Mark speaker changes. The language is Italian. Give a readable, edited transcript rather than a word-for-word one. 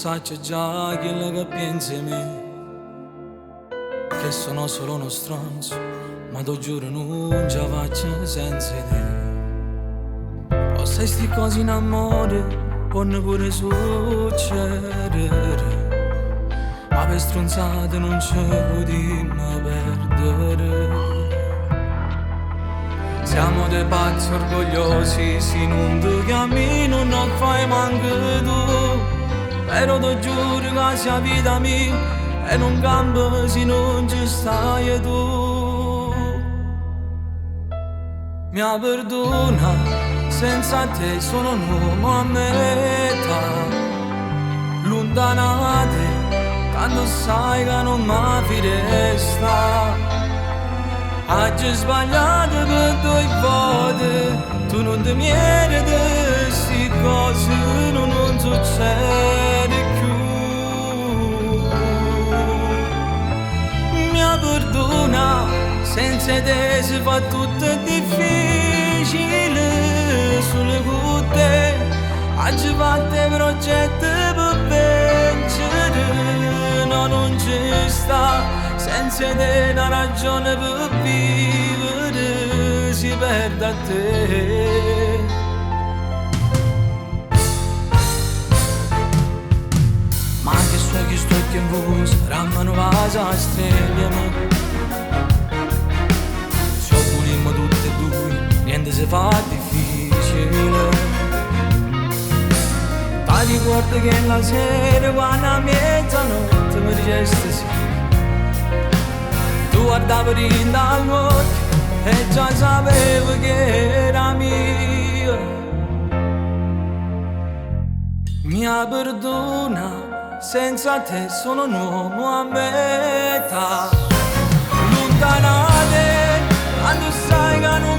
Speaker 1: sai c'è già chi che pensa di me, che sono solo uno stronzo, ma ti giuro non ce la faccio senza te. O sai sti cose in amore, possono pure succedere, ma per stronzate non ci potremmo perdere. Siamo dei pazzi orgogliosi, se non ti cammino non fai manco tu. Però ti giuro che sia vita mia e non cambia se non ci stai tu. Mi perdona, senza te sono un uomo a metà. Lontanate, quando sai che non mi fideresti. Oggi sbagliato per due volte, tu non ti meriti queste cose, non succede più. Mi perdona, senza te si fa tutto difficile, solo con te. Oggi fate progetti per vincere, no non ci sta. Senza te una ragione per vivere si perde a te. Ma che so che sto che in voi saranno vasa a stelle. Se volimmo tutte e due, niente si fa difficile. Ti ricordo che la sera quando a mezzanotte mi dicesti sì, tu guardavi dall'occhio e già sapevo che era mia. Mi perdona, senza te sono un uomo a metà. Lontanate, quando sai che non